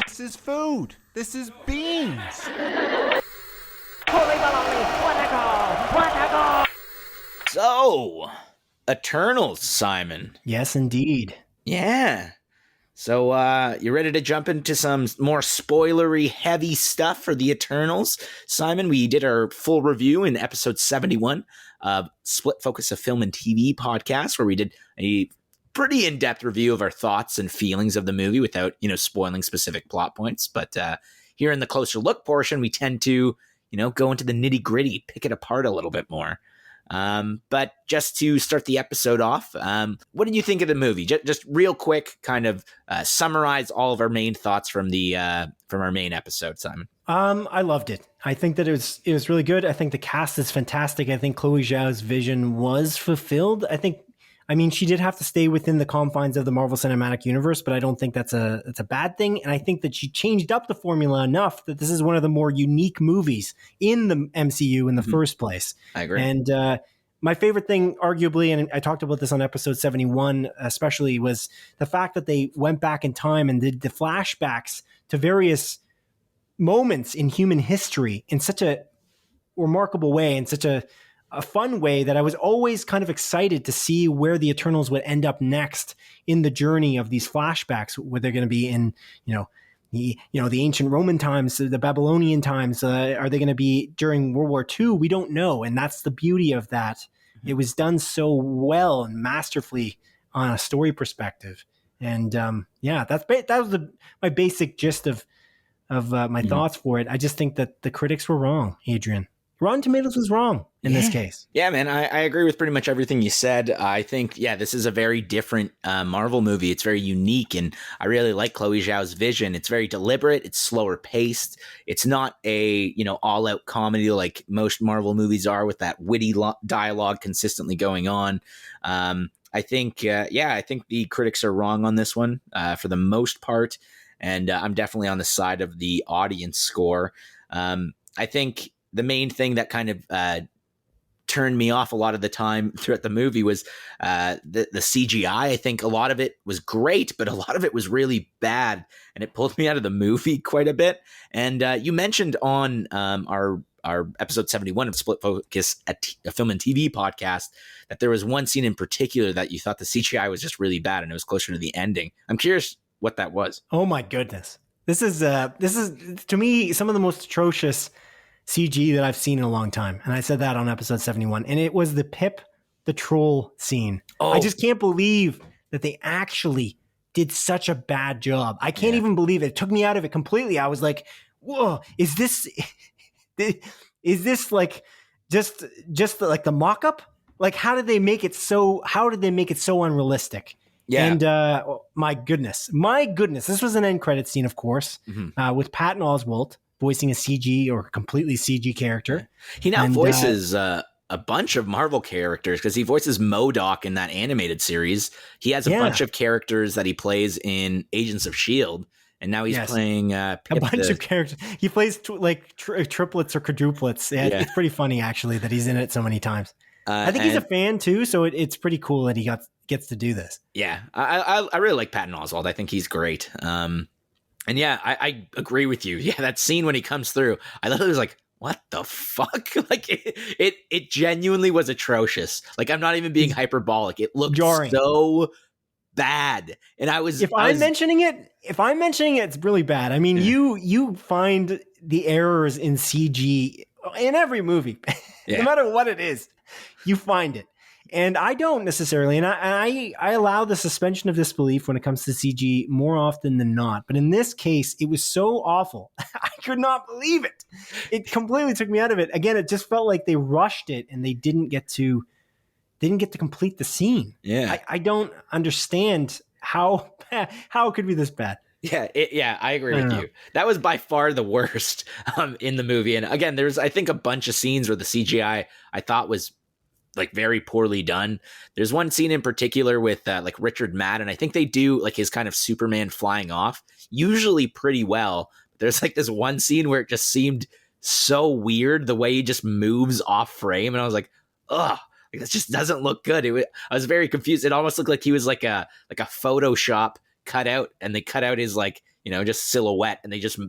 This is food. This is beans. So, Eternals, Simon. Yes, indeed. Yeah. So, you ready to jump into some more spoilery heavy stuff for the Eternals? Simon, we did our full review in episode 71 of Split Focus of Film and TV podcast, where we did a pretty in-depth review of our thoughts and feelings of the movie without, spoiling specific plot points. But here in the closer look portion, we tend to, go into the nitty-gritty, pick it apart a little bit more. But just to start the episode off, what did you think of the movie? Just real quick, kind of summarize all of our main thoughts from our main episode, Simon. I loved it. I think that it was really good. I think the cast is fantastic. I think Chloe Zhao's vision was fulfilled. She did have to stay within the confines of the Marvel Cinematic Universe, but I don't think that's a bad thing. And I think that she changed up the formula enough that this is one of the more unique movies in the MCU in the first place. I agree. And my favorite thing, arguably, and I talked about this on episode 71 especially, was the fact that they went back in time and did the flashbacks to various moments in human history in such a remarkable way, in such a fun way, that I was always kind of excited to see where the Eternals would end up next in the journey of these flashbacks, where they're going to be in, the ancient Roman times, the Babylonian times. Are they going to be during World War II? We don't know. And that's the beauty of that. It was done so well and masterfully on a story perspective. And that was my basic gist of my thoughts for it. I just think that the critics were wrong, Adrian. Rotten Tomatoes was wrong in this case. Yeah, man, I agree with pretty much everything you said. I think, this is a very different Marvel movie. It's very unique, and I really like Chloe Zhao's vision. It's very deliberate. It's slower paced. It's not a, all-out comedy like most Marvel movies are, with that witty dialogue consistently going on. I think the critics are wrong on this one for the most part, and I'm definitely on the side of the audience score. I think the main thing that kind of turned me off a lot of the time throughout the movie was the CGI. I think a lot of it was great, but a lot of it was really bad, and it pulled me out of the movie quite a bit. And you mentioned on our episode 71 of Split Focus, a film and TV podcast, that there was one scene in particular that you thought the CGI was just really bad, and it was closer to the ending. I'm curious what that was. Oh my goodness. This is to me some of the most atrocious CG that I've seen in a long time. And I said that on episode 71. And it was the Pip the Troll scene. Oh. I just can't believe that they actually did such a bad job. I can't even believe it. It took me out of it completely. I was like, whoa, is this like just like the mock-up? Like, how did they make it so unrealistic? Yeah. And my goodness, this was an end credit scene, of course, with Patton Oswalt voicing a CG or completely CG character. He now voices a bunch of Marvel characters, because he voices MODOK in that animated series. He has a bunch of characters that he plays in Agents of S.H.I.E.L.D., and now he's playing Pip a bunch of characters. He plays triplets or quadruplets. Yeah, it's pretty funny, actually, that he's in it so many times. I think he's a fan, too, so it's pretty cool that he gets to do this. Yeah, I really like Patton Oswalt. I think he's great. And I agree with you. Yeah, that scene when he comes through, I literally was like, what the fuck? Like, it genuinely was atrocious. Like, I'm not even being hyperbolic. It looked jarring. So bad. And If I'm mentioning it, it's really bad. I mean, you find the errors in CG in every movie, no matter what it is, you find it. And I don't necessarily, and I allow the suspension of disbelief when it comes to CG more often than not. But in this case, it was so awful. I could not believe it. It completely took me out of it. Again, it just felt like they rushed it and they didn't get to complete the scene. Yeah, I don't understand how it could be this bad. Yeah, I agree with you. That was by far the worst in the movie. And again, there's, I think, a bunch of scenes where the CGI I thought was like very poorly done. There's one scene in particular with like Richard Madden. I think they do like his kind of Superman flying off usually pretty well. There's like this one scene where it just seemed so weird the way he just moves off frame, and I was like, ugh, Like, it just doesn't look good. I was very confused. It almost looked like he was like a Photoshop cutout, and they cut out his like, just silhouette, and they just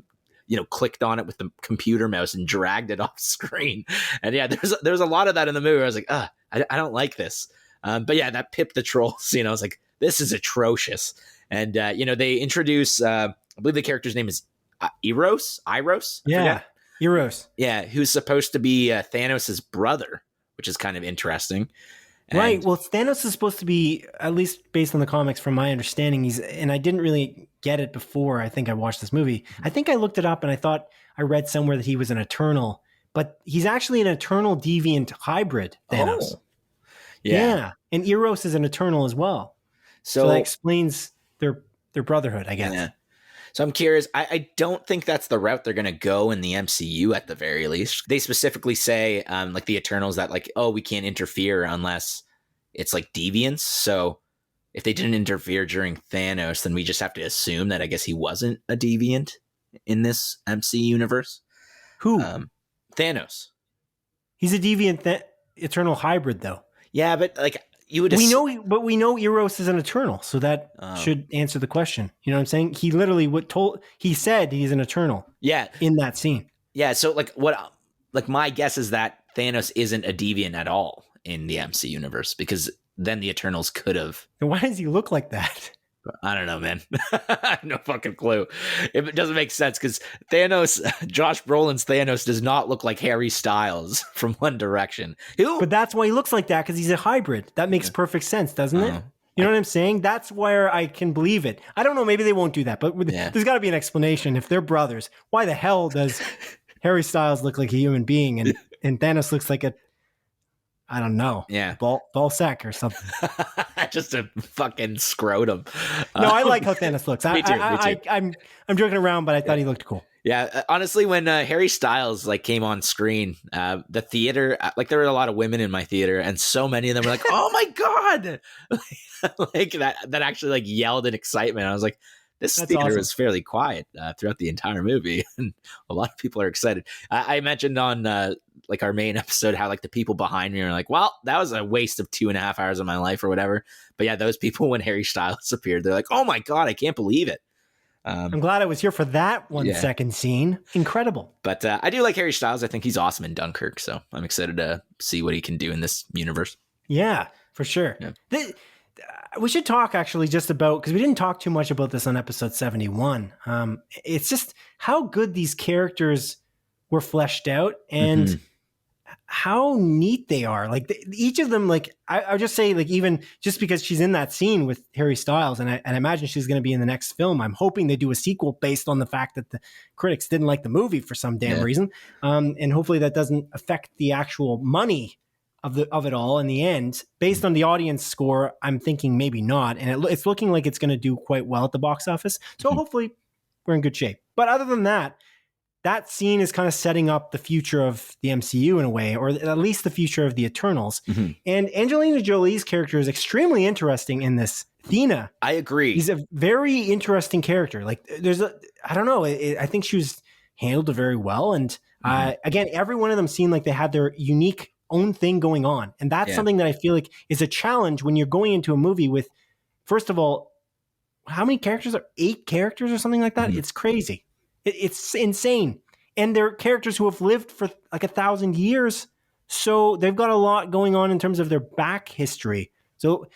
clicked on it with the computer mouse and dragged it off screen. And yeah, there's a lot of that in the movie. I was like, I don't like this. But yeah, that Pip the Troll scene, I was like, this is atrocious. And they introduce, I believe the character's name is Iros. Yeah, Eros. Yeah, who's supposed to be Thanos' brother, which is kind of interesting. Right. Well, Thanos is supposed to be, at least based on the comics, from my understanding, and I didn't really get it before I think I watched this movie. I think I looked it up and I thought I read somewhere that he was an Eternal, but he's actually an Eternal deviant hybrid Thanos. Oh. Yeah. And Eros is an Eternal as well. So that explains their brotherhood, I guess. Yeah. So I'm curious. I don't think that's the route they're going to go in the MCU at the very least. They specifically say, like the Eternals, that like, we can't interfere unless it's like deviants. So if they didn't interfere during Thanos, then we just have to assume that I guess he wasn't a deviant in this MC universe. Who? Thanos. He's a deviant Eternal hybrid, though. Yeah, but like you would. We know Eros is an Eternal, so that should answer the question. You know what I'm saying? He literally he said he's an Eternal. Yeah, in that scene. Yeah. So my guess is that Thanos isn't a deviant at all in the MC universe, because then the Eternals could have. And why does he look like that? I don't know, man. I have no fucking clue. It doesn't make sense because Josh Brolin's Thanos does not look like Harry Styles from One Direction. But that's why he looks like that, because he's a hybrid. That makes perfect sense, doesn't it? You know what I'm saying? That's where I can believe it. I don't know. Maybe they won't do that, but there's got to be an explanation. If they're brothers, why the hell does Harry Styles look like a human being and Thanos looks like I don't know. Yeah. Ball sack or something. Just a fucking scrotum. No, I like how Thanos looks. Me too. I'm joking around, but I thought he looked cool. Yeah. Honestly, when Harry Styles came on screen, the theater, there were a lot of women in my theater, and so many of them were like, "Oh my God." that actually yelled in excitement. I was like, this theater awesome. Was fairly quiet throughout the entire movie, and a lot of people are excited. I mentioned on our main episode how the people behind me are like, well, that was a waste of 2.5 hours of my life or whatever. But yeah, those people, when Harry Styles appeared, they're like, oh my God, I can't believe it. I'm glad I was here for that 1 second scene. Incredible. But I do like Harry Styles. I think he's awesome in Dunkirk, so I'm excited to see what he can do in this universe. Yeah, for sure. Yeah. We should talk actually just about, because we didn't talk too much about this on episode 71. It's just how good these characters were fleshed out and how neat they are. Each of them, I would just say, even just because she's in that scene with Harry Styles, and I imagine she's going to be in the next film. I'm hoping they do a sequel based on the fact that the critics didn't like the movie for some damn reason. And hopefully that doesn't affect the actual money of it all in the end. Based on the audience score, I'm thinking maybe not, and it's looking like it's going to do quite well at the box office. So hopefully we're in good shape. But other than that scene is kind of setting up the future of the MCU in a way, or at least the future of the Eternals. And Angelina Jolie's character is extremely interesting in this. Thena, I agree. He's a very interesting character. I don't know. I think she was handled very well, and again, every one of them seemed like they had their unique own thing going on. And that's something that I feel like is a challenge when you're going into a movie with, first of all, how many characters are 8 characters or something like that? It's crazy. It's insane. And they're characters who have lived for 1,000 years. So they've got a lot going on in terms of their back history. So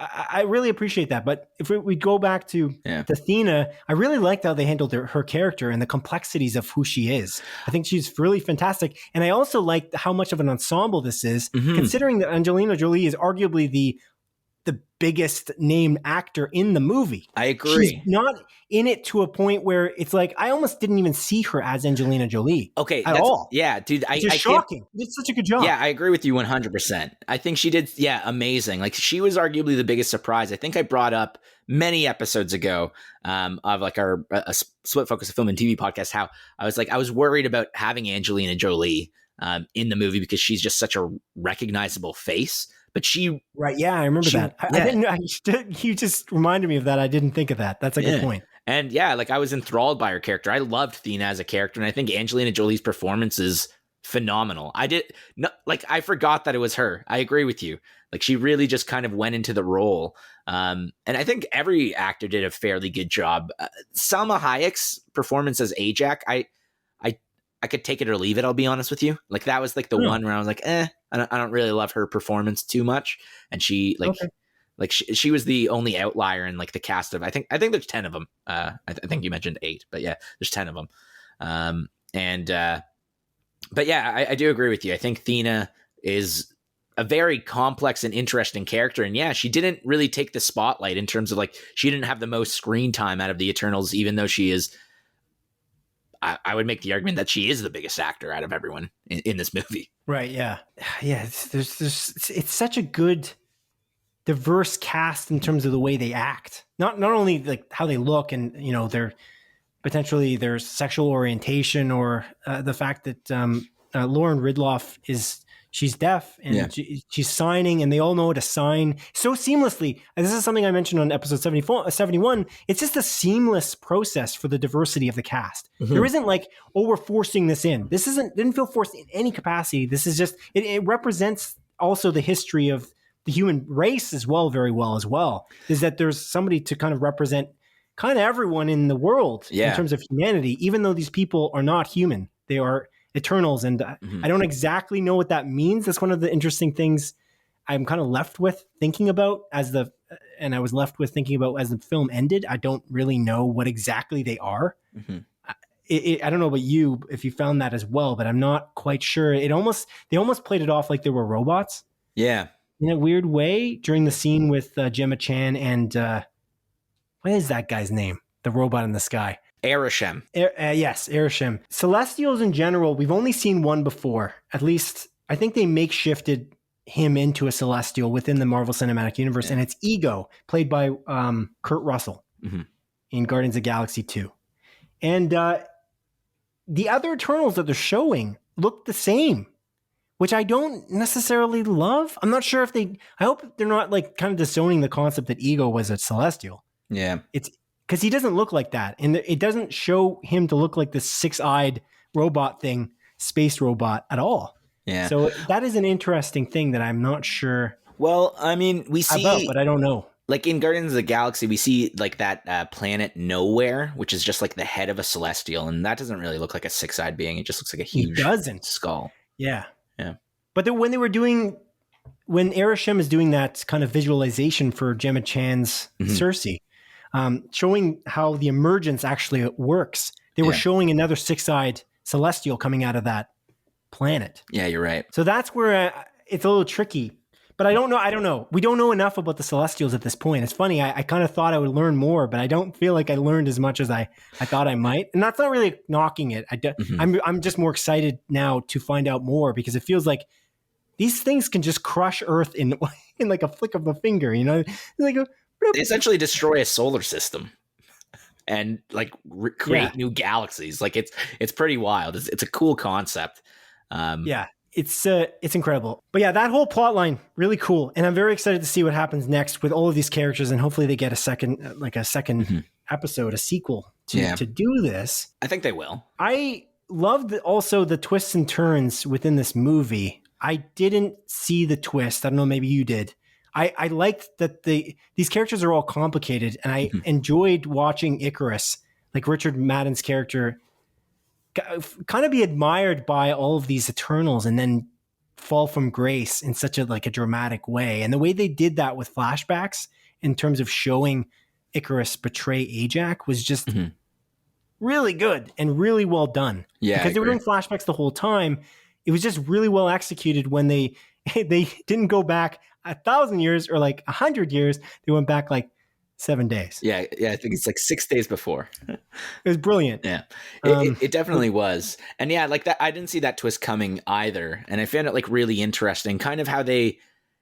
I really appreciate that. But if we go back to Thena, I really liked how they handled her character and the complexities of who she is. I think she's really fantastic. And I also liked how much of an ensemble this is, considering that Angelina Jolie is arguably the biggest named actor in the movie. I agree. She's not in it to a point where it's I almost didn't even see her as Angelina Jolie. Okay. At all. Yeah, dude. It's shocking. She did such a good job. Yeah, I agree with you 100%. I think she did, amazing. She was arguably the biggest surprise. I think I brought up many episodes ago of our Split Focus, a film and TV podcast, how I was worried about having Angelina Jolie in the movie because she's just such a recognizable face. But right, yeah, I remember that. You just reminded me of that. I didn't think of that. That's a good point. And I was enthralled by her character. I loved Thena as a character, and I think Angelina Jolie's performance is phenomenal. I forgot that it was her. I agree with you. Like, she really just kind of went into the role. And I think every actor did a fairly good job. Salma Hayek's performance as Ajax, I could take it or leave it. I'll be honest with you. Like, that was like the one where I was like, I don't really love her performance too much. And she she was the only outlier in like the cast of, I think there's 10 of them. I think you mentioned 8, but yeah, there's 10 of them. But yeah, I do agree with you. I think Thena is a very complex and interesting character. And yeah, she didn't really take the spotlight in terms of like, she didn't have the most screen time out of the Eternals, even though she is, I would make the argument that she is the biggest actor out of everyone in this movie. Right. Yeah. Yeah. It's such a good, diverse cast in terms of the way they act. Not only like how they look and, you know, their potentially their sexual orientation or the fact that Lauren Ridloff she's deaf and she's signing, and they all know how to sign so seamlessly. And this is something I mentioned on episode 71. It's just a seamless process for the diversity of the cast. Mm-hmm. There isn't like, oh, we're forcing this in. This didn't feel forced in any capacity. This is just, it represents also the history of the human race as well, very well as well, is that there's somebody to kind of represent kind of everyone in the world in terms of humanity, even though these people are not human. They are Eternals, and I don't exactly know what that means. That's one of the interesting things I'm kind of left with thinking about as the film ended. I don't really know what exactly they are. Mm-hmm. I don't know about you, if you found that as well, but I'm not quite sure. They almost played it off like they were robots. Yeah. In a weird way during the scene with Gemma Chan and what is that guy's name? The robot in the sky. Arishem. Yes, Arishem. Celestials in general, we've only seen one before. At least, I think they makeshifted him into a Celestial within the Marvel Cinematic Universe, and it's Ego, played by Kurt Russell in Guardians of the Galaxy 2. And the other Eternals that they're showing look the same, which I don't necessarily love. I'm not sure if I hope they're not like kind of disowning the concept that Ego was a Celestial. Yeah. It's because he doesn't look like that. And it doesn't show him to look like this 6-eyed robot thing, space robot at all. Yeah. So that is an interesting thing that I'm not sure. Well, I mean, we see about, but I don't know. Like in Guardians of the Galaxy, we see like that planet Nowhere, which is just like the head of a Celestial. And that doesn't really look like a 6-eyed being. It just looks like a huge skull. Yeah. Yeah. But when Arishem is doing that kind of visualization for Gemma Chan's Cersei, showing how the emergence actually works. They were showing another 6-eyed Celestial coming out of that planet. Yeah, you're right. So that's where it's a little tricky. But I don't know. We don't know enough about the Celestials at this point. It's funny. I kind of thought I would learn more, but I don't feel like I learned as much as I thought I might. And that's not really knocking it. I'm just more excited now to find out more, because it feels like these things can just crush Earth in like a flick of the finger, you know? Like they essentially destroy a solar system and like create new galaxies. Like it's pretty wild. It's a cool concept. It's incredible. But yeah, that whole plot line, really cool. And I'm very excited to see what happens next with all of these characters. And hopefully they get a second episode, a sequel to do this. I think they will. I loved also the twists and turns within this movie. I didn't see the twist. I don't know, maybe you did. I liked that these characters are all complicated, and I enjoyed watching Icarus, like Richard Madden's character, kind of be admired by all of these Eternals and then fall from grace in such a dramatic way. And the way they did that with flashbacks in terms of showing Icarus betray Ajax was just really good and really well done. Yeah, because they were doing flashbacks the whole time. It was just really well executed when they didn't go back 1,000 years or 100 years. They went back 7 days. Yeah. I think it's 6 days before. It was brilliant. Yeah, it definitely was. And yeah, like that, I didn't see that twist coming either. And I found it really interesting, kind of how they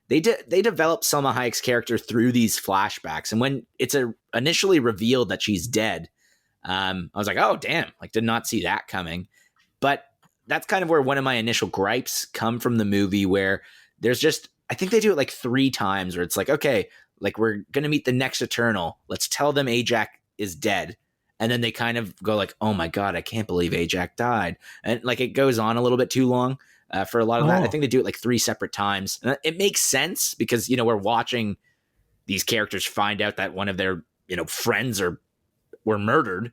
developed Salma Hayek's character through these flashbacks. And when it's initially revealed that she's dead, I was like, oh damn, did not see that coming. But that's kind of where one of my initial gripes come from the movie, where there's just, I think they do it 3 times where it's okay, we're going to meet the next Eternal. Let's tell them Ajax is dead. and then they kind of go like, oh my God, I can't believe Ajax died. And like it goes on a little bit too long for a lot of that. I think they do it like 3 separate times. And it makes sense because, we're watching these characters find out that one of their, friends were murdered.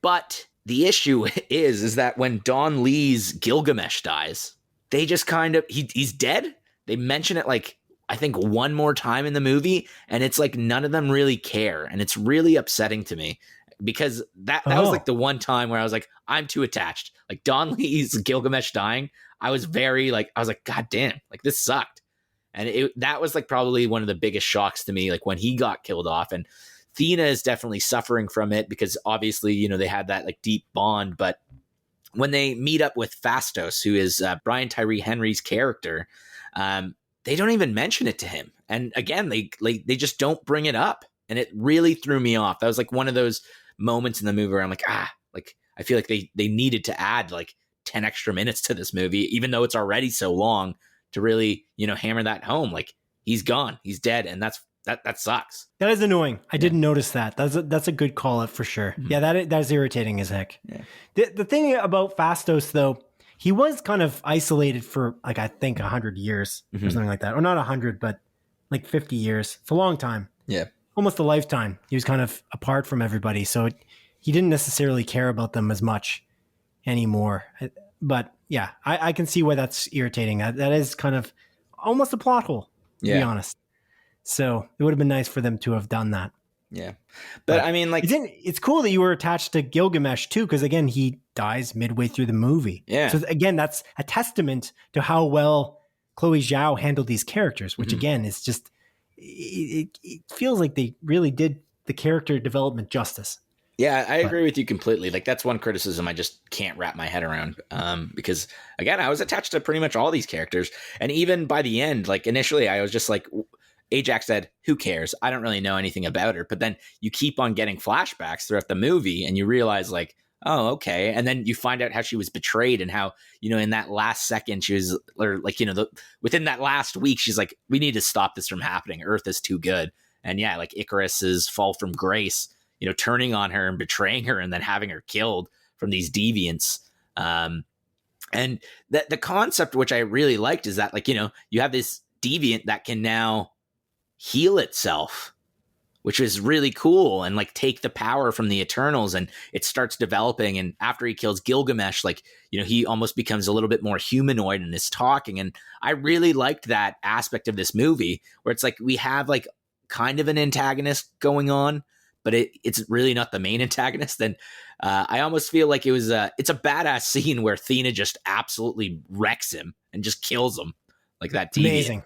But the issue is that when Don Lee's Gilgamesh dies, they just kind of, he's dead. They mention it like, I think one more time in the movie, and it's like none of them really care. And it's really upsetting to me because that was like the one time where I was like, I'm too attached. Like Don Lee's Gilgamesh dying, I was like, God damn, like this sucked. And that was like probably one of the biggest shocks to me, like when he got killed off. And Thena is definitely suffering from it because obviously, they had that like deep bond. But when they meet up with Phastos, who is Brian Tyree Henry's character, they don't even mention it to him. And again, they just don't bring it up. And it really threw me off. That was like one of those moments in the movie where I'm like, like I feel like they needed to add like 10 extra minutes to this movie, even though it's already so long, to really, hammer that home. Like he's gone, he's dead. And that sucks. That is annoying. I didn't notice that. That's a good call out for sure. Mm-hmm. Yeah, that is irritating as heck. Yeah. The thing about Phastos though, he was kind of isolated for like, I think 100 years or something like that. Or not 100, but like 50 years. It's a long time. Yeah. Almost a lifetime. He was kind of apart from everybody. So he didn't necessarily care about them as much anymore. But yeah, I can see why that's irritating. That is kind of almost a plot hole, to be honest. So it would have been nice for them to have done that. Yeah. But I mean, like, it's cool that you were attached to Gilgamesh too, because again, he dies midway through the movie. Yeah. So again, that's a testament to how well Chloe Zhao handled these characters, which again is just, it feels like they really did the character development justice. Yeah, I agree with you completely. Like that's one criticism I just can't wrap my head around. Because again, I was attached to pretty much all these characters. And even by the end, like initially I was just like, Ajax said, who cares? I don't really know anything about her. But then you keep on getting flashbacks throughout the movie and you realize like, oh, okay. And then you find out how she was betrayed and how, in that last second she was, or like, within that last week, she's like, we need to stop this from happening. Earth is too good. And yeah, like Icarus's fall from grace, turning on her and betraying her and then having her killed from these deviants. And the concept, which I really liked, is that like, you have this deviant that can now heal itself, which is really cool, and like take the power from the Eternals, and it starts developing. And after he kills Gilgamesh, like, he almost becomes a little bit more humanoid and is talking. And I really liked that aspect of this movie where it's like we have like kind of an antagonist going on, but it's really not the main antagonist. And I almost feel like it's a badass scene where Thena just absolutely wrecks him and just kills him, like that deviant. Amazing.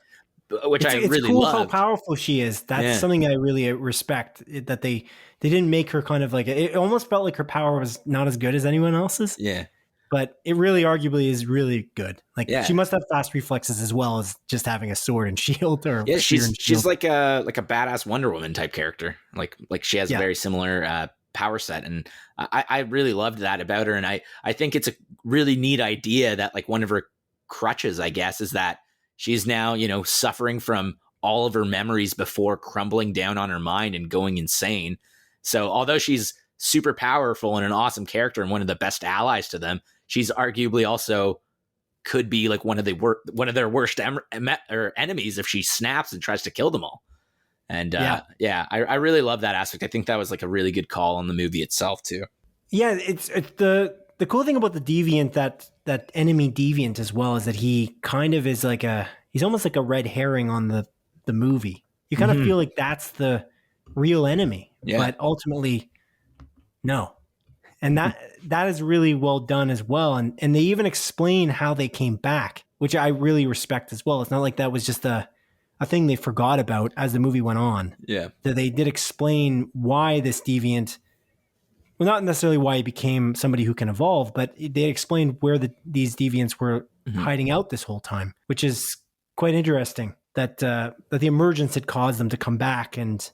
Which I really cool loved. How powerful she is. That's something I really respect, that they didn't make her kind of like, it almost felt like her power was not as good as anyone else's. Yeah. But it really arguably is really good. Like she must have fast reflexes as well as just having a sword and shield. Or she's like a badass Wonder Woman type character. Like she has a very similar power set, and I really loved that about her. And I think it's a really neat idea that like one of her crutches, I guess, is that she's now suffering from all of her memories before crumbling down on her mind and going insane. So although she's super powerful and an awesome character and one of the best allies to them, she's arguably also could be like one of their worst enemies if she snaps and tries to kill them all. And I really love that aspect. I think that was like a really good call on the movie itself too. Yeah, it's the cool thing about the deviant, that enemy deviant as well, is that he kind of is like he's almost like a red herring on the movie. You kind of feel like that's the real enemy, but ultimately no. And that is really well done as well. And they even explain how they came back, which I really respect as well. It's not like that was just a thing they forgot about as the movie went on. Yeah. That they did explain why this deviant, well, not necessarily why he became somebody who can evolve, but they explained where these deviants were hiding out this whole time, which is quite interesting that the emergence had caused them to come back. And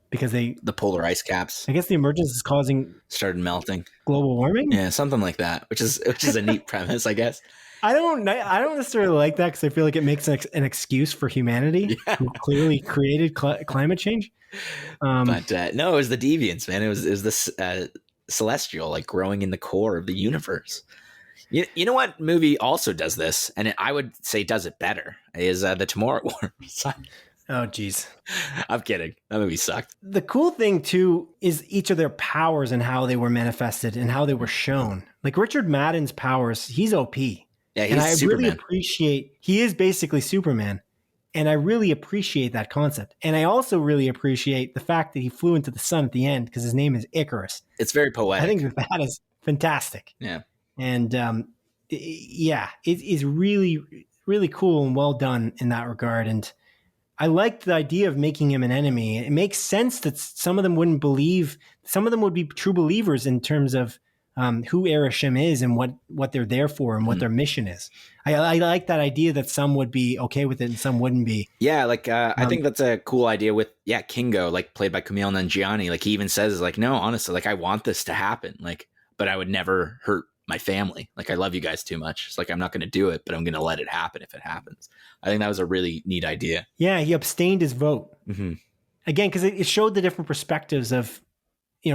because the polar ice caps, I guess the emergence is causing started melting, global warming. Yeah, something like that, which is a neat premise, I guess. I don't necessarily like that because I feel like it makes an excuse for humanity who clearly created climate change. But no, it was the deviants, man. It was this celestial, like growing in the core of the universe. You know what movie also does this, and I would say does it better, is the Tomorrow Wars. Oh, geez. I'm kidding. That movie sucked. The cool thing, too, is each of their powers and how they were manifested and how they were shown. Like Richard Madden's powers, he's OP. Yeah, he's and I Superman. really appreciate, he is basically Superman. And I really appreciate that concept. And I also really appreciate the fact that he flew into the sun at the end because his name is Icarus. It's very poetic. I think that is fantastic. Yeah. And yeah, it is really, really cool and well done in that regard. And I liked the idea of making him an enemy. It makes sense that some of them wouldn't believe, some of them would be true believers in terms of who Arishem is and what they're there for and what their mission is. I like that idea that some would be okay with it and some wouldn't be. Yeah, like I think that's a cool idea with Kingo, like played by Kumail Nanjiani. Like he even says, like, no, honestly, like I want this to happen, like, but I would never hurt my family. Like I love you guys too much. It's like I'm not going to do it, but I'm going to let it happen if it happens. I think that was a really neat idea. Yeah, he abstained his vote Mm-hmm. again because it showed the different perspectives of,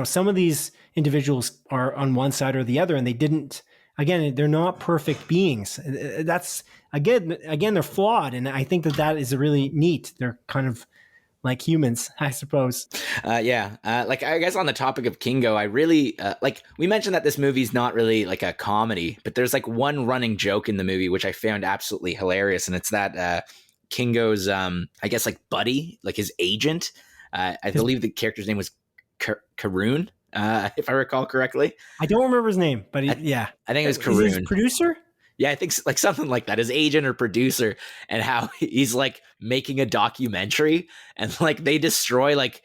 some of these individuals are on one side or the other, and they didn't. Again, they're not perfect beings. That's again they're flawed, and I think that is really neat. They're kind of like humans, I suppose. Like I guess on the topic of Kingo, I really like we mentioned that this movie's not really like a comedy, but there's like one running joke in the movie which I found absolutely hilarious, and it's that Kingo's I guess like buddy, like his agent. I believe the character's name was Karoon, if I recall correctly. I don't remember his name, but I think it was Karoon. Is he his producer? Yeah, I think like something like that, his agent or producer, and how he's like making a documentary and like they destroy like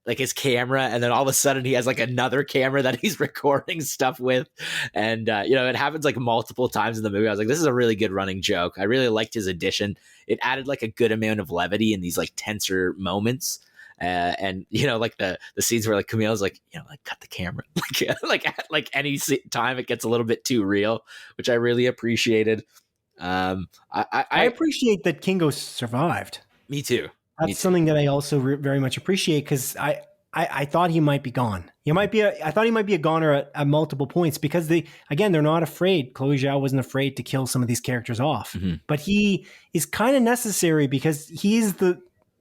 his camera, and then all of a sudden he has like another camera that he's recording stuff with, and it happens like multiple times in the movie. I was like, this is a really good running joke. I really liked his addition. It added like a good amount of levity in these like tenser moments. And like the scenes where like Camille's like, like cut the camera, like any time it gets a little bit too real, which I really appreciated. I appreciate that Kingo survived. Me too. That's something that I also very much appreciate because I thought he might be gone. I thought he might be a goner at multiple points because they're not afraid. Chloe Zhao wasn't afraid to kill some of these characters off, but he is kind of necessary because he's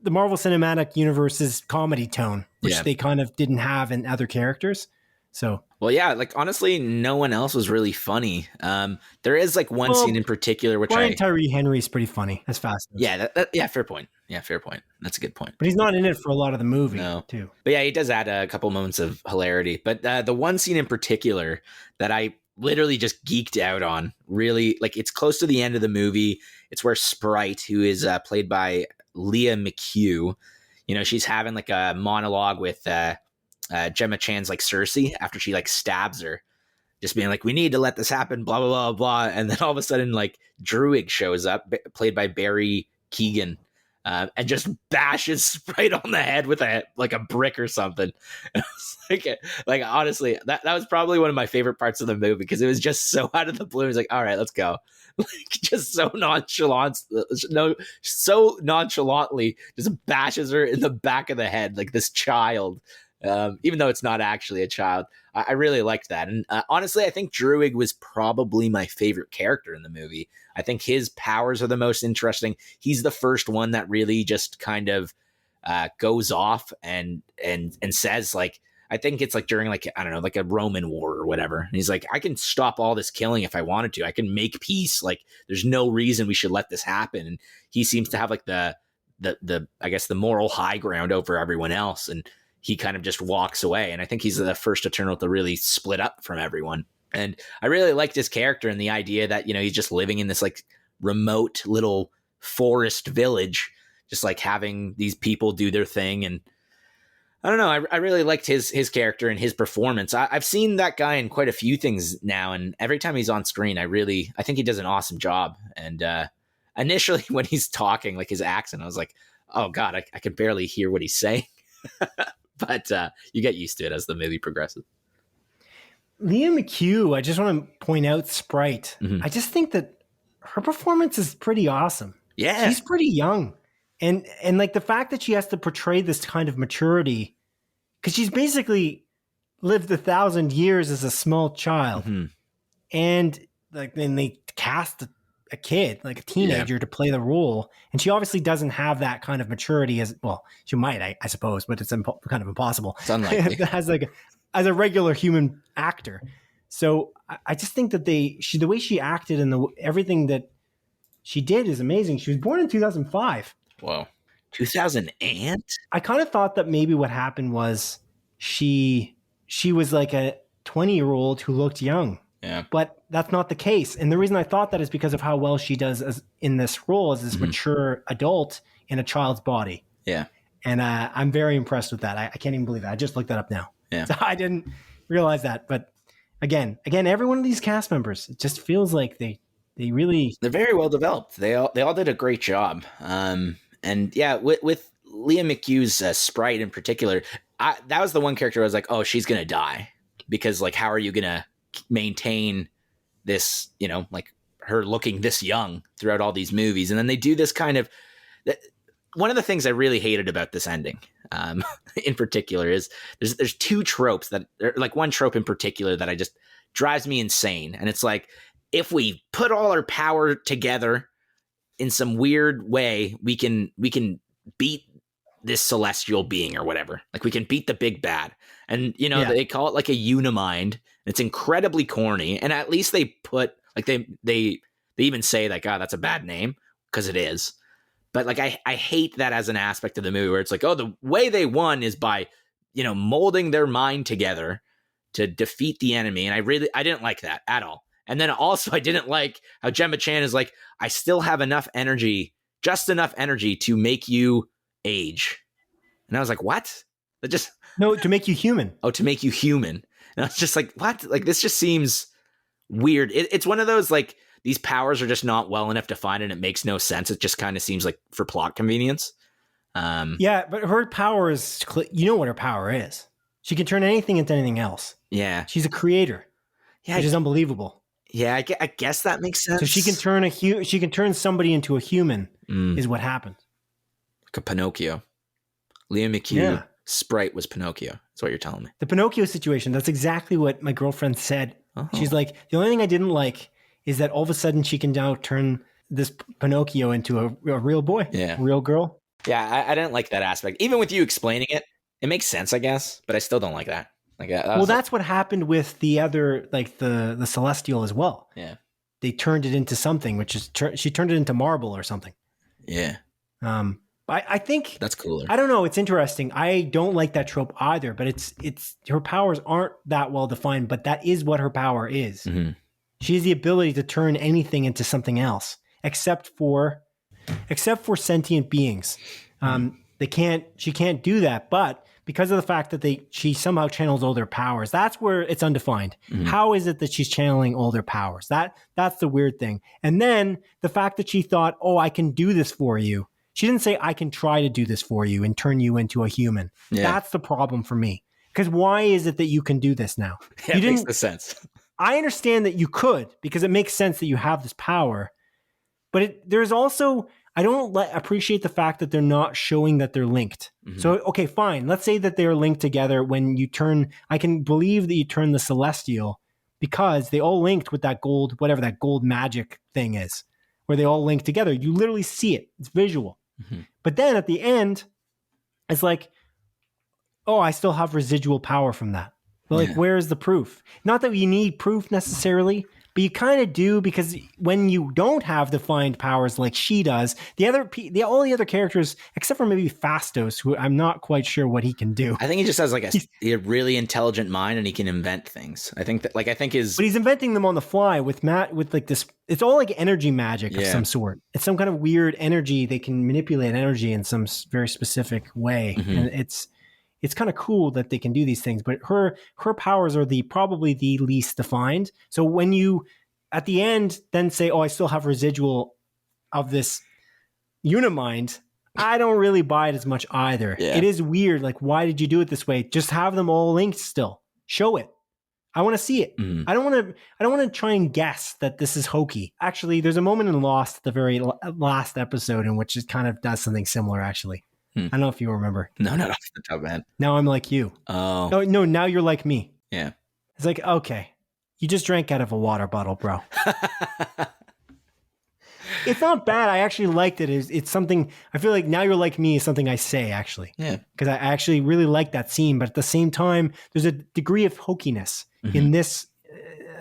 the Marvel Cinematic Universe's comedy tone, which they kind of didn't have in other characters. So, well, yeah, like honestly, no one else was really funny. There is like one scene in particular, which Brian Tyree Henry's pretty funny. That's fast. Yeah, fair point. Yeah, fair point. That's a good point. But he's not in it for a lot of the movie, too. But yeah, he does add a couple moments of hilarity. But the one scene in particular that I literally just geeked out on, really, like it's close to the end of the movie. It's where Sprite, who is played by Leah Mchugh, she's having like a monologue with Gemma Chan's like Cersei after she like stabs her, just being like, we need to let this happen, blah, blah, blah, blah. And then all of a sudden like Druig shows up, played by Barry Keoghan, and just bashes Sprite on the head with a brick or something. And I was like honestly, that was probably one of my favorite parts of the movie because it was just so out of the blue. It's like, all right, let's go. Like just so nonchalantly just bashes her in the back of the head like this child, even though it's not actually a child. I really liked that, and honestly I think Druig was probably my favorite character in the movie. I think his powers are the most interesting. He's the first one that really just kind of goes off and says like, I think it's like during like, I don't know, like a Roman war or whatever. And he's like, I can stop all this killing if I wanted to. I can make peace. Like there's no reason we should let this happen. And he seems to have like the I guess the moral high ground over everyone else. And he kind of just walks away. And I think he's the first Eternal to really split up from everyone. And I really liked his character and the idea that, he's just living in this like remote little forest village, just like having these people do their thing. And I don't know. I really liked his character and his performance. I've seen that guy in quite a few things now, and every time he's on screen, I think he does an awesome job. And initially, when he's talking, like his accent, I was like, "Oh God, I can barely hear what he's saying." But you get used to it as the movie progresses. Leah Mchugh, I just want to point out Sprite. Mm-hmm. I just think that her performance is pretty awesome. Yeah. She's pretty young. And like the fact that she has to portray this kind of maturity, because she's basically lived 1,000 years as a small child. Mhm. And like then they cast a kid, like a teenager, to play the role. And she obviously doesn't have that kind of maturity as well. She might, I suppose, but it's kind of impossible. It's unlikely. as a regular human actor. So I just think that the way she acted and everything that she did is amazing. She was born in 2005. Whoa. 2000 and? I kind of thought that maybe what happened was she was like a 20-year-old who looked young. Yeah. But that's not the case. And the reason I thought that is because of how well she does in this role as this mature adult in a child's body. Yeah. And I'm very impressed with that. I can't even believe that. I just looked that up now. Yeah. So I didn't realize that. But again, every one of these cast members, it just feels like they're very well developed. They all did a great job. And yeah, with Leah McHugh's Sprite in particular, that was the one character I was like, oh, she's gonna die, because like, how are you gonna maintain this, like her looking this young throughout all these movies? And then they do this kind of, one of the things I really hated about this ending, in particular, is there's two tropes like one trope in particular that I just drives me insane. And it's like, if we put all our power together in some weird way, we can beat this celestial being or whatever. Like, we can beat the big bad. And, they call it like a unimind. It's incredibly corny. And at least they put, like, they even say that, God, that's a bad name, because it is. But like, I hate that as an aspect of the movie, where it's like, oh, the way they won is by, molding their mind together to defeat the enemy. And I didn't like that at all. And then also, I didn't like how Gemma Chan is like, I still have just enough energy to make you age. And I was like, what? No, to make you human. Oh, to make you human. And I was just like, what? Like, this just seems weird. It's one of those, like, these powers are just not well enough defined, and it makes no sense. It just kind of seems like for plot convenience. Yeah, but her power is, you know what her power is. She can turn anything into anything else. Yeah. She's a creator. Yeah, which is unbelievable. Yeah, I guess that makes sense. So she can turn somebody into a human, is what happened. Like a Pinocchio. Leah McHugh, Sprite was Pinocchio. That's what you're telling me. The Pinocchio situation, that's exactly what my girlfriend said. Oh. She's like, the only thing I didn't like is that all of a sudden she can now turn this Pinocchio into a real boy, a real girl. Yeah, I didn't like that aspect. Even with you explaining it, it makes sense, I guess, but I still don't like that. Like, that's what happened with the other, like the Celestial as well. Yeah. They turned it into something, which is, she turned it into marble or something. Yeah. I think that's cooler. I don't know. It's interesting. I don't like that trope either, but it's her powers aren't that well defined, but that is what her power is. Mm-hmm. She has the ability to turn anything into something else, except for sentient beings. She can't do that, but because of the fact that she somehow channels all their powers, that's where it's undefined. Mm-hmm. How is it that she's channeling all their powers? That's the weird thing. And then the fact that she thought, oh, I can do this for you. She didn't say, I can try to do this for you and turn you into a human. Yeah. That's the problem for me. Because why is it that you can do this now? Yeah, it makes no sense. I understand that you could, because it makes sense that you have this power. But there's also, I don't appreciate the fact that they're not showing that they're linked. Mm-hmm. So, okay, fine. Let's say that they're linked together when you turn, I can believe that you turn the Celestial, because they all linked with that gold, whatever that gold magic thing is, where they all link together. You literally see it. It's visual. Mm-hmm. But then at the end, it's like, oh, I still have residual power from that. But like, where's the proof? Not that you need proof necessarily, but you kind of do, because when you don't have defined powers like she does, all the other characters, except for maybe Fastos, who I'm not quite sure what he can do. I think he just has like a really intelligent mind, and he can invent things. I think but he's inventing them on the fly with like this. It's all like energy magic of some sort. It's some kind of weird energy. They can manipulate energy in some very specific way, mm-hmm. and it's kind of cool that they can do these things, but her powers are probably the least defined. So when you at the end then say, oh, I still have residual of this unimind, I don't really buy it as much either. Yeah. It is weird. Like, why did you do it this way? Just have them all linked still. Show it. I want to see it. I don't want to try and guess that this is hokey. Actually, there's a moment in Lost, the very last episode, in which it kind of does something similar, actually. I don't know if you remember. No, not off the top, man. Now I'm like you. Oh. No, now you're like me. Yeah. It's like, okay, you just drank out of a water bottle, bro. It's not bad. I actually liked it. It's something, I feel like Now You're Like Me is something I say, actually. Yeah. Because I actually really like that scene. But at the same time, there's a degree of hokiness in this,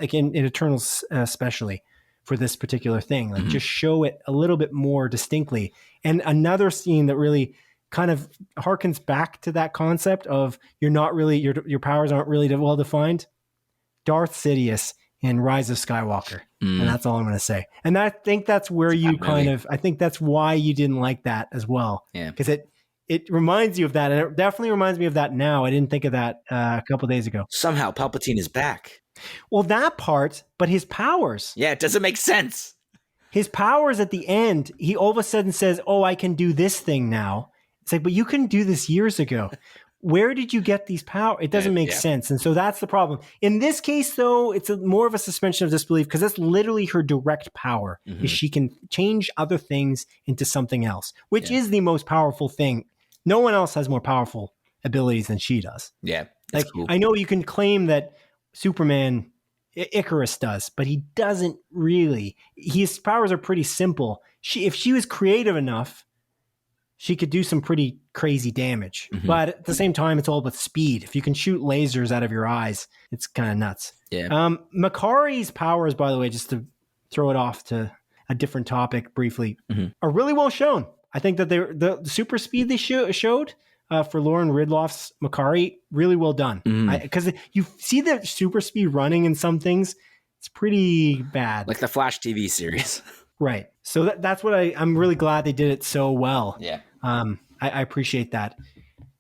like in Eternals especially, for this particular thing. Like just show it a little bit more distinctly. And another scene that really kind of harkens back to that concept of you're not really, your powers aren't really well defined. Darth Sidious in Rise of Skywalker. And that's all I'm going to say. And I think that's where you kind of, I think that's why you didn't like that as well. Yeah. Because it reminds you of that. And it definitely reminds me of that now. I didn't think of that a couple days ago. Somehow Palpatine is back. Well, that part, but his powers. Yeah, it doesn't make sense. His powers at the end, he all of a sudden says, oh, I can do this thing now. It's like, but you couldn't do this years ago. Where did you get these powers? It doesn't make sense. And so that's the problem. In this case, though, it's more of a suspension of disbelief because that's literally her direct power. Is she can change other things into something else, which is the most powerful thing. No one else has more powerful abilities than she does. Yeah. Like, cool. I know you can claim that Superman, Icarus does, but he doesn't really. His powers are pretty simple. If she was creative enough, she could do some pretty crazy damage. But at the same time, it's all about speed. If you can shoot lasers out of your eyes, it's kind of nuts. Yeah. Makari's powers, by the way, just to throw it off to a different topic briefly, are really well shown. I think that the super speed they showed for Lauren Ridloff's Mchugh, really well done. Because you see the super speed running in some things, it's pretty bad. Like the Flash TV series. Right. So that's what I'm really glad they did it so well. Yeah. I appreciate that.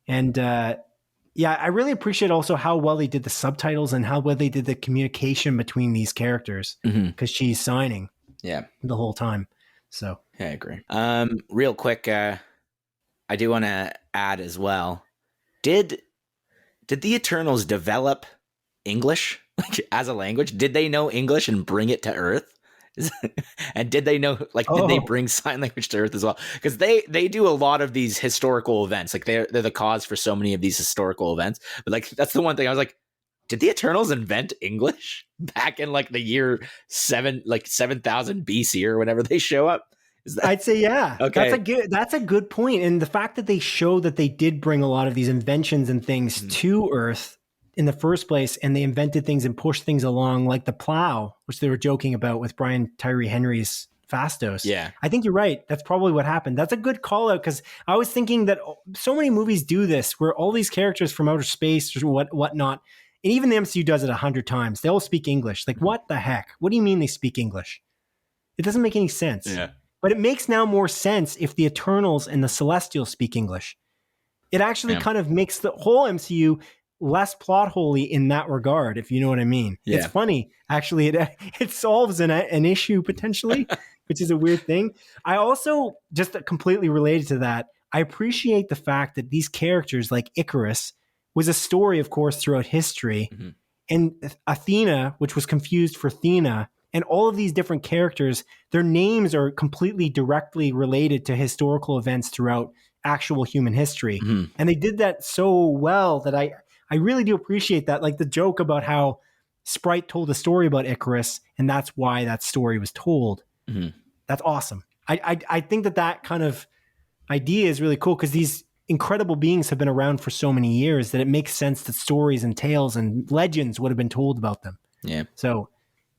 And I really appreciate also how well they did the subtitles and how well they did the communication between these characters because she's signing the whole time. So yeah, I agree. Real quick, I do want to add as well. Did the Eternals develop English as a language? Did they know English and bring it to Earth? And did they know, did they bring sign language to Earth as well? Because they do a lot of these historical events. Like they're the cause for so many of these historical events. But that's the one thing I was like, did the Eternals invent English back in the year 7,000 BC or whenever they show up? I'd say yeah. Okay. That's a good point. And the fact that they show that they did bring a lot of these inventions and things to Earth in the first place, and they invented things and pushed things along, like the plow, which they were joking about with Brian Tyree Henry's Fastos. Yeah. I think you're right. That's probably what happened. That's a good call out because I was thinking that so many movies do this where all these characters from outer space or whatnot, and even the MCU does it 100 times. They all speak English. Like, what the heck? What do you mean they speak English? It doesn't make any sense. Yeah. But it makes now more sense if the Eternals and the Celestials speak English. It actually kind of makes the whole MCU less plot holy in that regard, if you know what I mean. Yeah. It's funny. Actually, it solves an issue potentially, which is a weird thing. I also, just completely related to that, I appreciate the fact that these characters like Icarus was a story, of course, throughout history. And Athena, which was confused for Athena, and all of these different characters, their names are completely directly related to historical events throughout actual human history. And they did that so well that I really do appreciate that. Like the joke about how Sprite told a story about Icarus, and that's why that story was told. That's awesome. I think that kind of idea is really cool because these incredible beings have been around for so many years that it makes sense that stories and tales and legends would have been told about them. Yeah. So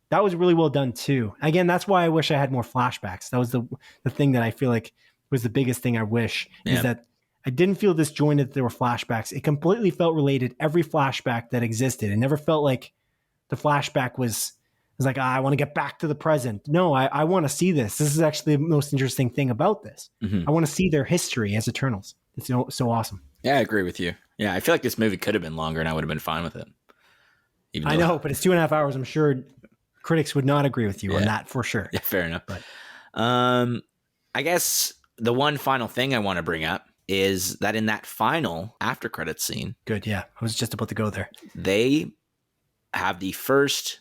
that was really well done too. Again, that's why I wish I had more flashbacks. That was the thing that I feel like was the biggest thing I wish is that I didn't feel disjointed that there were flashbacks. It completely felt related. Every flashback that existed. It never felt like the flashback was like, I want to get back to the present. No, I want to see this. This is actually the most interesting thing about this. I want to see their history as Eternals. It's so awesome. Yeah, I agree with you. Yeah, I feel like this movie could have been longer and I would have been fine with it. I know, but it's 2.5 hours. I'm sure critics would not agree with you on that for sure. Yeah, fair enough. But I guess the one final thing I want to bring up is that in that final after credits scene. Good, yeah. I was just about to go there. They have the first,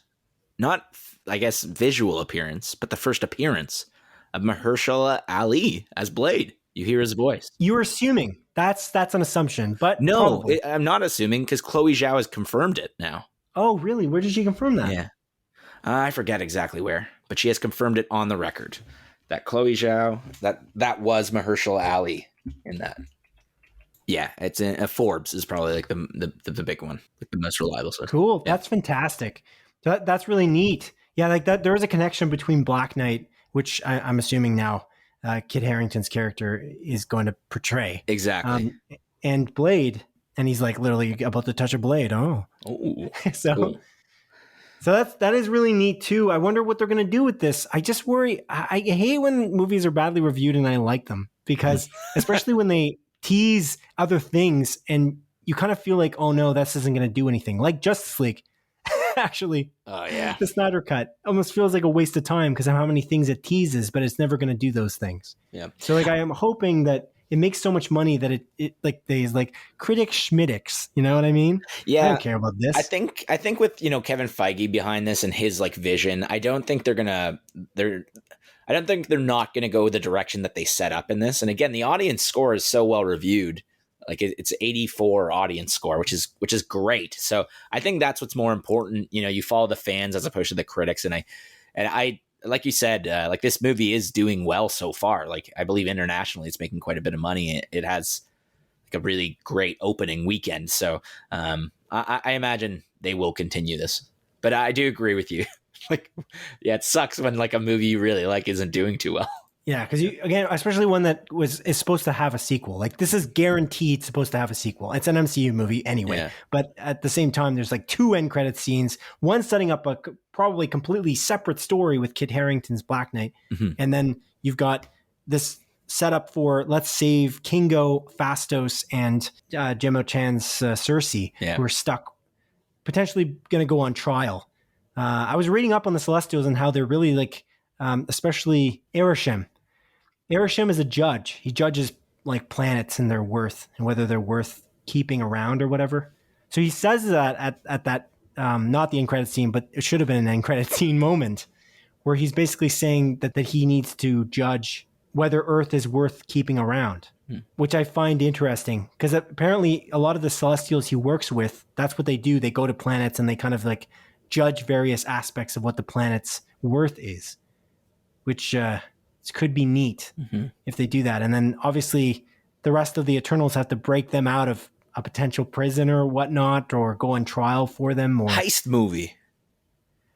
not I guess visual appearance, but the first appearance of Mahershala Ali as Blade. You hear his voice. You're assuming that's an assumption, but No, probably. I'm not assuming because Chloe Zhao has confirmed it now. Oh, really? Where did she confirm that? Yeah. I forget exactly where, but she has confirmed it on the record that Chloe Zhao, that was Mahershala Ali in that. Yeah, it's in Forbes is probably like the big one, like the most reliable source. Cool. Yeah. That's fantastic. That's really neat. Yeah, like that. There is a connection between Black Knight, which I'm assuming now Kit Harington's character is going to portray. Exactly. And Blade, and he's like literally about to touch a blade. Oh, so. Cool. So that is really neat too. I wonder what they're going to do with this. I just worry. I hate when movies are badly reviewed and I like them because especially when they tease other things and you kind of feel like, oh no, this isn't going to do anything. Like Justice League, actually. Oh yeah. The Snyder Cut almost feels like a waste of time because of how many things it teases, but it's never going to do those things. Yeah. So like I am hoping that it makes so much money that it like there's like critic schmidix, you know what I mean? Yeah. I don't care about this. I think with, Kevin Feige behind this and his like vision, I don't think they're not gonna go the direction that they set up in this. And again, the audience score is so well reviewed. Like it's 84 audience score, which is great. So I think that's what's more important. You follow the fans as opposed to the critics. And I like you said, like this movie is doing well so far. Like I believe internationally, it's making quite a bit of money. It has like a really great opening weekend. So I imagine they will continue this. But I do agree with you. Like, yeah, it sucks when like a movie you really like isn't doing too well. Yeah, because again, especially one that is supposed to have a sequel. Like this is guaranteed supposed to have a sequel. It's an MCU movie anyway. Yeah. But at the same time, there's like 2 end credit scenes. One setting up a probably completely separate story with Kit Harington's Black Knight, and then you've got this setup for let's save Kingo, Fastos, and Gemma Chan's Cersei, who are stuck, potentially going to go on trial. I was reading up on the Celestials and how they're really like, especially Arishem. Arishem is a judge. He judges like planets and their worth and whether they're worth keeping around or whatever. So he says that at that, not the end credit scene, but it should have been an end credit scene moment where he's basically saying that he needs to judge whether Earth is worth keeping around, which I find interesting because apparently a lot of the Celestials he works with, that's what they do. They go to planets and they kind of like judge various aspects of what the planet's worth is, which could be neat if they do that. And then obviously the rest of the Eternals have to break them out of a potential prison or whatnot, or go on trial for them. Or Heist movie.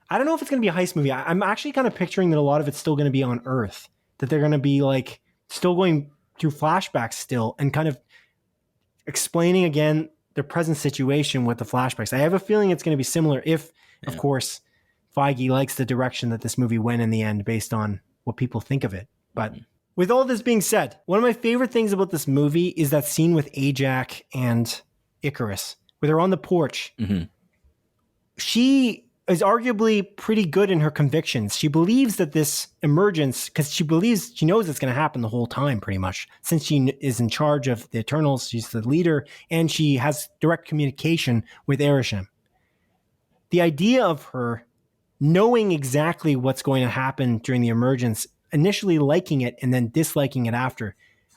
I don't know if it's going to be a heist movie. I'm actually kind of picturing that a lot of it's still going to be on Earth, that they're going to be like still going through flashbacks still and kind of explaining again their present situation with the flashbacks. I have a feeling it's going to be similar if, of course, Feige likes the direction that this movie went in the end based on what people think of it. But with all this being said, one of my favorite things about this movie is that scene with Ajax and Icarus, where they're on the porch. She is arguably pretty good in her convictions. She believes that this emergence, because she knows it's going to happen the whole time pretty much, since she is in charge of the Eternals, she's the leader, and she has direct communication with Arishem. The idea of her knowing exactly what's going to happen during the emergence, initially liking it and then disliking it after,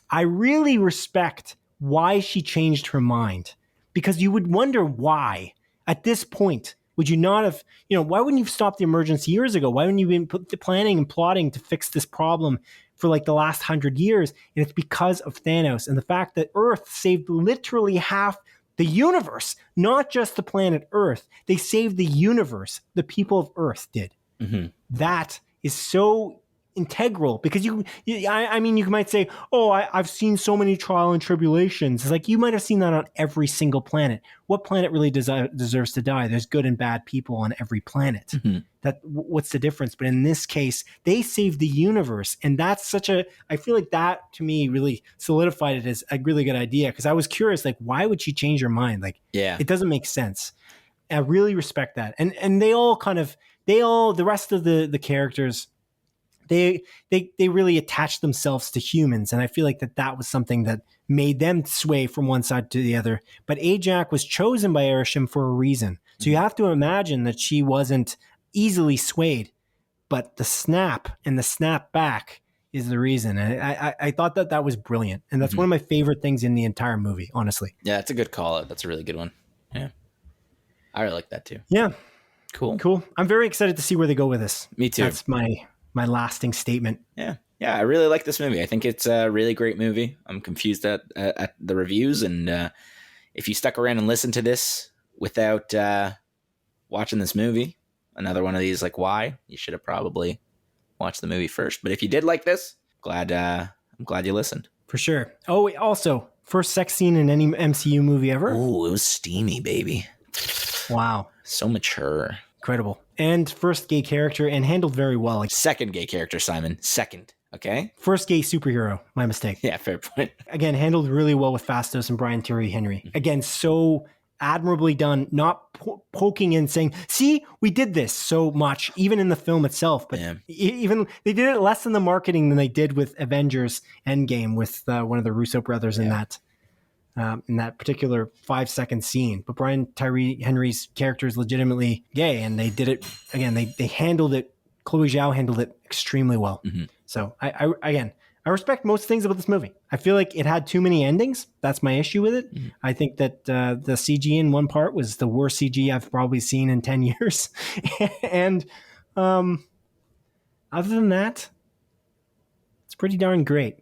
I really respect why she changed her mind. Because you would wonder why, at this point, would you not have, why wouldn't you have stopped the emergence years ago? Why wouldn't you have been planning and plotting to fix this problem for like the last 100 years? And it's because of Thanos and the fact that Earth saved literally half the universe, not just the planet Earth. They saved the universe. The people of Earth did. That is so integral because you might say, oh, I've seen so many trial and tribulations. It's like, you might have seen that on every single planet. What planet really deserves to die? There's good and bad people on every planet. What's the difference? But in this case, they saved the universe. And that's I feel like that to me really solidified it as a really good idea. Cause I was curious, like, why would she change her mind? Like, it doesn't make sense. I really respect that. And the rest of the characters, they really attach themselves to humans. And I feel like that was something that made them sway from one side to the other. But Ajax was chosen by Arishem for a reason. So you have to imagine that she wasn't easily swayed, but the snap and the snap back is the reason. And I thought that was brilliant. And that's one of my favorite things in the entire movie, honestly. Yeah, that's a good call out. That's a really good one. Yeah. I really like that too. Yeah. Cool. I'm very excited to see where they go with this. Me too. That's my lasting statement. Yeah. I really like this movie. I think it's a really great movie. I'm confused at the reviews, and if you stuck around and listened to this without watching this movie, another one of these like why, you should have probably watched the movie first. But if you did like this, I'm glad you listened. For sure. Oh, also, first sex scene in any MCU movie ever. Oh, it was steamy, baby. Wow. So mature. Incredible. And first gay character, and handled very well. Like, Second gay character, Simon. Second. Okay? first gay superhero. My mistake. Yeah, fair point. Again, handled really well with Fastos and Brian Tyree Henry. Again, so admirably done, not poking in saying, see, we did this so much, even in the film itself. But even they did it less in the marketing than they did with Avengers Endgame with one of the Russo brothers in that particular 5-second scene. But Brian Tyree Henry's character is legitimately gay, and they did it, again, they handled it. Chloe Zhao handled it extremely well. So I respect most things about this movie. I feel like it had too many endings. That's my issue with it. I think that the CG in one part was the worst CG I've probably seen in 10 years. And other than that, it's pretty darn great.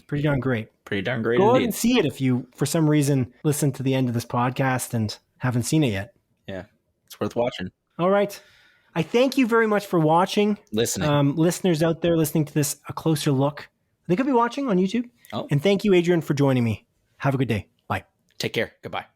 Pretty darn great. Pretty darn great Go out indeed. and see it if you, for some reason, listen to the end of this podcast and haven't seen it yet. Yeah, it's worth watching. All right. I thank you very much for watching. Listening. Listeners out there listening to this, a closer look. They could be watching on YouTube. Oh. And thank you, Adrian, for joining me. Have a good day. Bye. Take care. Goodbye.